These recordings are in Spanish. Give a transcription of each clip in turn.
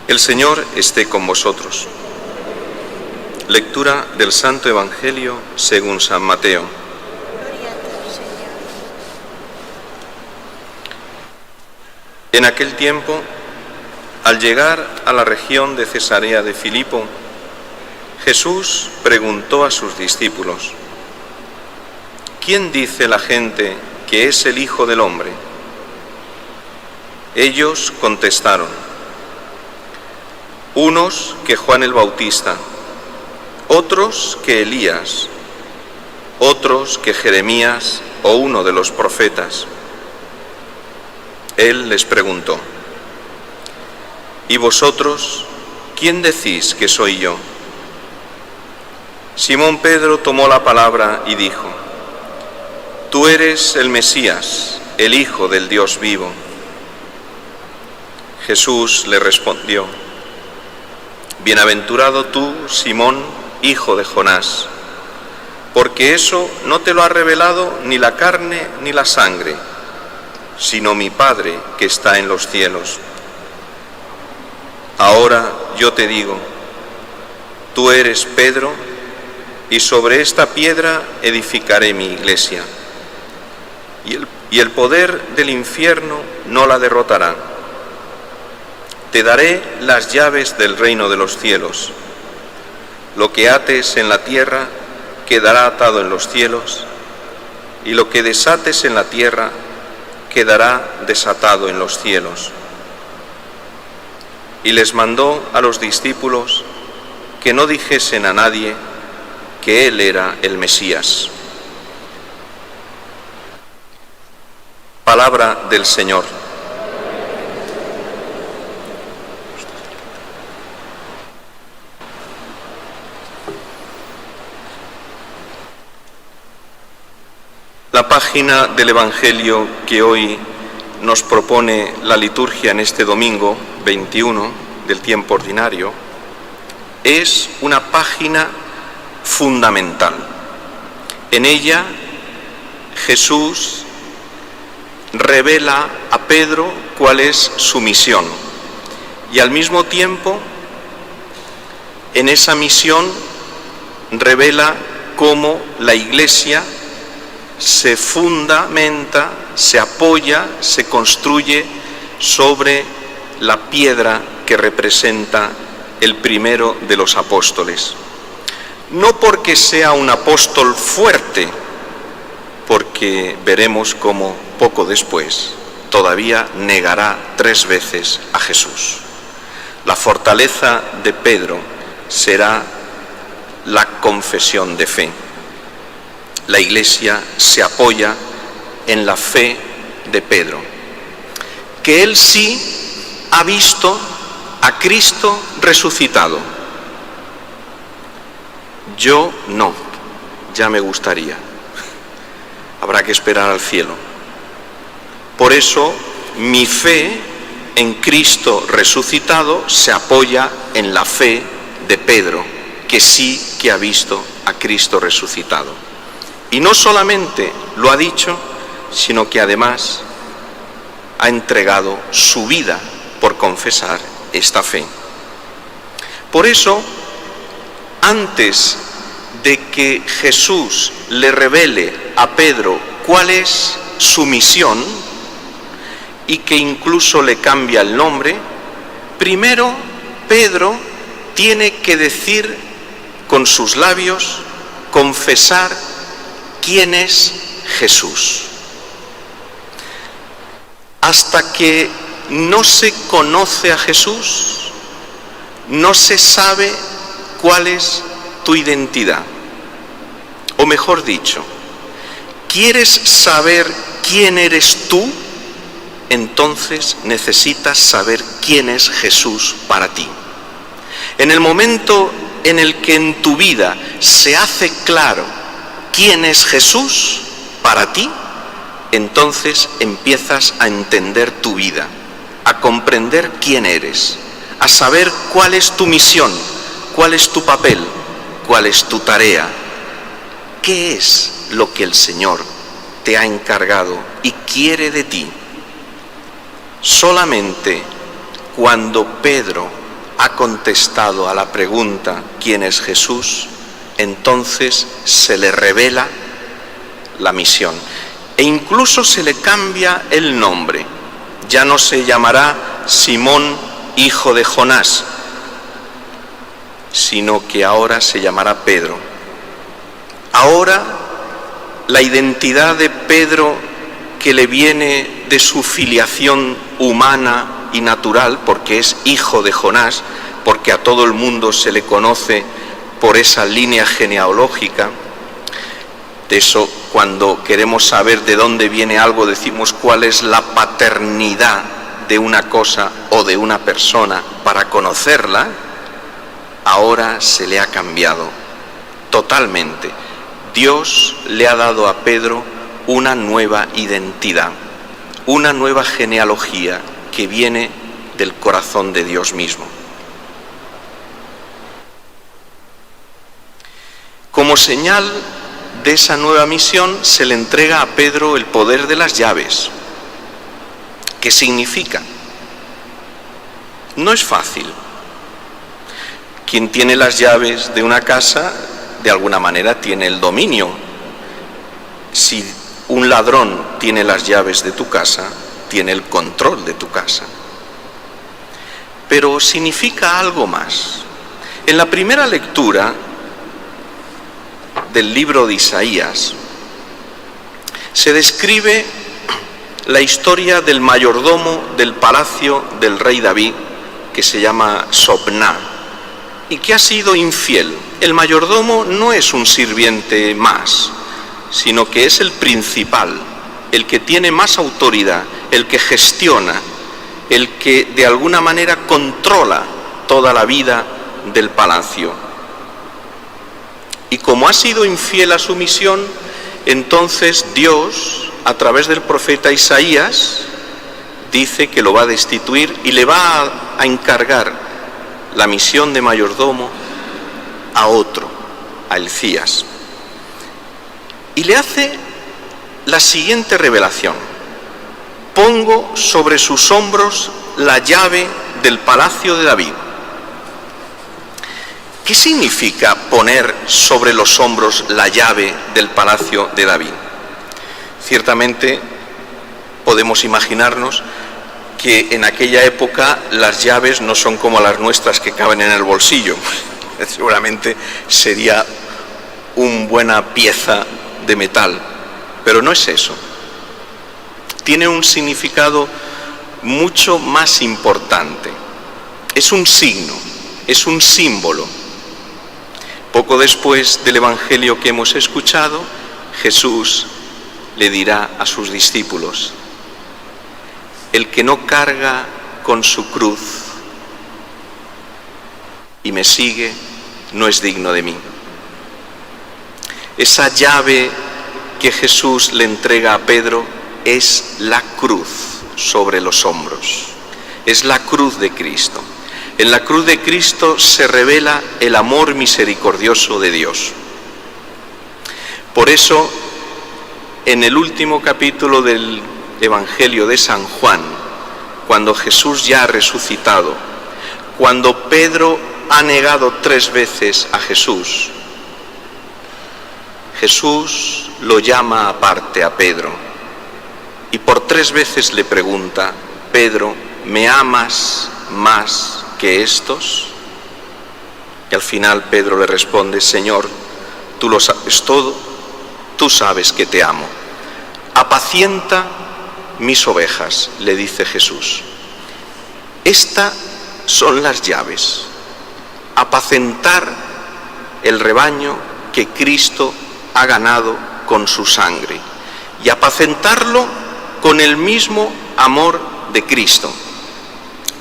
El Señor esté con vosotros. Lectura del Santo Evangelio según San Mateo. Gloria a ti, Señor. En aquel tiempo, al llegar a la región de Cesarea de Filipo, Jesús preguntó a sus discípulos: ¿quién dice la gente que es el Hijo del Hombre? Ellos contestaron: unos que Juan el Bautista, otros que Elías, otros que Jeremías o uno de los profetas. Él les preguntó: ¿y vosotros quién decís que soy yo? Simón Pedro tomó la palabra y dijo: tú eres el Mesías, el Hijo del Dios vivo. Jesús le respondió: bienaventurado tú, Simón, hijo de Jonás, porque eso no te lo ha revelado ni la carne ni la sangre, sino mi Padre que está en los cielos. Ahora yo te digo: tú eres Pedro, y sobre esta piedra edificaré mi iglesia, y el poder del infierno no la derrotará. Te daré las llaves del reino de los cielos. Lo que ates en la tierra quedará atado en los cielos, y lo que desates en la tierra quedará desatado en los cielos. Y les mandó a los discípulos que no dijesen a nadie que él era el Mesías. Palabra del Señor. La página del Evangelio que hoy nos propone la liturgia en este domingo 21 del tiempo ordinario es una página fundamental. En ella Jesús revela a Pedro cuál es su misión y al mismo tiempo en esa misión revela cómo la Iglesia se fundamenta, se apoya, se construye sobre la piedra que representa el primero de los apóstoles. No porque sea un apóstol fuerte, porque veremos cómo poco después todavía negará 3 veces a Jesús. La fortaleza de Pedro será la confesión de fe. La Iglesia se apoya en la fe de Pedro, que él sí ha visto a Cristo resucitado. Yo no, ya me gustaría. Habrá que esperar al cielo. Por eso mi fe en Cristo resucitado se apoya en la fe de Pedro, que sí que ha visto a Cristo resucitado. Y no solamente lo ha dicho, sino que además ha entregado su vida por confesar esta fe. Por eso, antes de que Jesús le revele a Pedro cuál es su misión y que incluso le cambia el nombre, primero Pedro tiene que decir con sus labios, confesar quién es Jesús. Hasta que no se conoce a Jesús, no se sabe cuál es tu identidad. O mejor dicho, ¿quieres saber quién eres tú? Entonces necesitas saber quién es Jesús para ti. En el momento en el que en tu vida se hace claro quién es Jesús para ti, entonces empiezas a entender tu vida, a comprender quién eres, a saber cuál es tu misión, cuál es tu papel, cuál es tu tarea, qué es lo que el Señor te ha encargado y quiere de ti. Solamente cuando Pedro ha contestado a la pregunta ¿quién es Jesús?, entonces se le revela la misión. E incluso se le cambia el nombre. Ya no se llamará Simón, hijo de Jonás, sino que ahora se llamará Pedro. Ahora la identidad de Pedro, que le viene de su filiación humana y natural, porque es hijo de Jonás, porque a todo el mundo se le conoce por esa línea genealógica. De eso, cuando queremos saber de dónde viene algo, decimos cuál es la paternidad de una cosa o de una persona para conocerla. Ahora se le ha cambiado totalmente. Dios le ha dado a Pedro una nueva identidad, una nueva genealogía que viene del corazón de Dios mismo. Como señal de esa nueva misión se le entrega a Pedro el poder de las llaves. ¿Qué significa? No es fácil. Quien tiene las llaves de una casa, de alguna manera tiene el dominio. Si un ladrón tiene las llaves de tu casa, tiene el control de tu casa. Pero significa algo más. En la primera lectura del libro de Isaías se describe la historia del mayordomo del palacio del rey David, que se llama Sobná, y que ha sido infiel. El mayordomo no es un sirviente más, sino que es el principal, el que tiene más autoridad, el que gestiona, el que de alguna manera controla toda la vida del palacio. Y como ha sido infiel a su misión, entonces Dios, a través del profeta Isaías, dice que lo va a destituir y le va a encargar la misión de mayordomo a otro, a Elías. Y le hace la siguiente revelación: pongo sobre sus hombros la llave del palacio de David. ¿Qué significa poner sobre los hombros la llave del palacio de David? Ciertamente podemos imaginarnos que en aquella época las llaves no son como las nuestras que caben en el bolsillo. Seguramente sería una buena pieza de metal, pero no es eso. Tiene un significado mucho más importante. Es un signo, es un símbolo. Poco después del Evangelio que hemos escuchado, Jesús le dirá a sus discípulos: el que no carga con su cruz y me sigue, no es digno de mí. Esa llave que Jesús le entrega a Pedro es la cruz sobre los hombros, es la cruz de Cristo. En la cruz de Cristo se revela el amor misericordioso de Dios. Por eso, en el último capítulo del Evangelio de San Juan, cuando Jesús ya ha resucitado, cuando Pedro ha negado 3 veces a Jesús, Jesús lo llama aparte a Pedro y por 3 veces le pregunta: Pedro, ¿me amas más que estos? Y al final Pedro le responde: Señor, tú lo sabes todo, tú sabes que te amo. Apacienta mis ovejas, le dice Jesús. Estas son las llaves: apacentar el rebaño que Cristo ha ganado con su sangre y apacentarlo con el mismo amor de Cristo,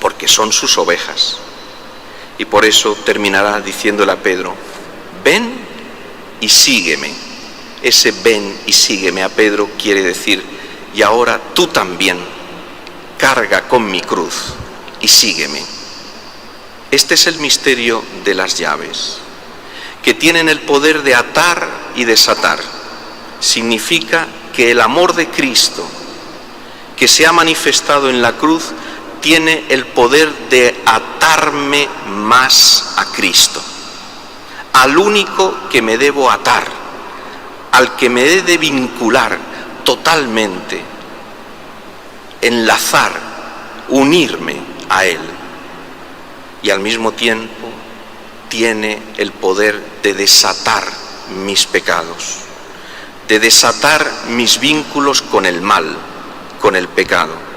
porque son sus ovejas. Y por eso terminará diciéndole a Pedro: ven y sígueme. Ese ven y sígueme a Pedro quiere decir: y ahora tú también carga con mi cruz y sígueme. Este es el misterio de las llaves, que tienen el poder de atar y desatar. Significa que el amor de Cristo, que se ha manifestado en la cruz, tiene el poder de atarme más a Cristo, al único que me debo atar, al que me he de vincular totalmente, enlazar, unirme a Él. Y al mismo tiempo tiene el poder de desatar mis pecados, de desatar mis vínculos con el mal, con el pecado.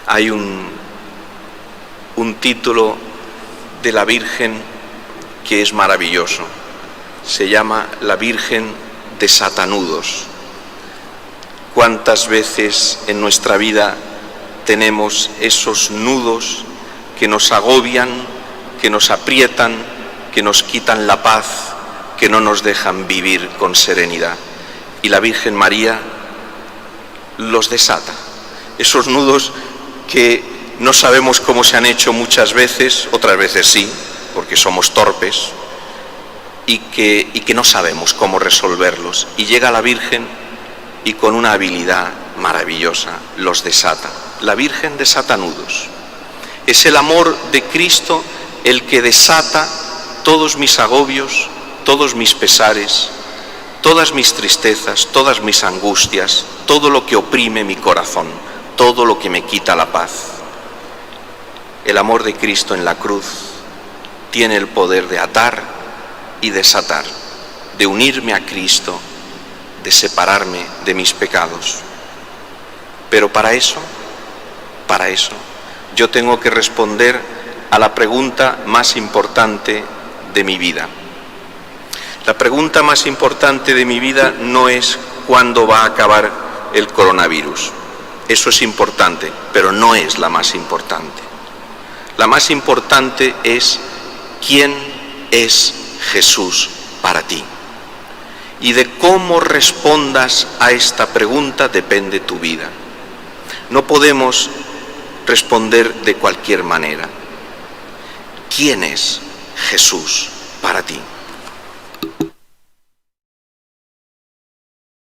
Hay un título de la Virgen que es maravilloso. Se llama La Virgen Desatanudos. ¿Cuántas veces en nuestra vida tenemos esos nudos que nos agobian, que nos aprietan, que nos quitan la paz, que no nos dejan vivir con serenidad? Y la Virgen María los desata. Esos nudos que no sabemos cómo se han hecho muchas veces, otras veces sí, porque somos torpes, y que no sabemos cómo resolverlos. Y llega la Virgen y con una habilidad maravillosa los desata. La Virgen desata nudos. Es el amor de Cristo el que desata todos mis agobios, todos mis pesares, todas mis tristezas, todas mis angustias, todo lo que oprime mi corazón, todo lo que me quita la paz. El amor de Cristo en la cruz tiene el poder de atar y desatar, de unirme a Cristo, de separarme de mis pecados. Pero para eso, yo tengo que responder a la pregunta más importante de mi vida. La pregunta más importante de mi vida no es cuándo va a acabar el coronavirus. Eso es importante, pero no es la más importante. La más importante es quién es Jesús para ti. Y de cómo respondas a esta pregunta depende tu vida. No podemos responder de cualquier manera. ¿Quién es Jesús para ti?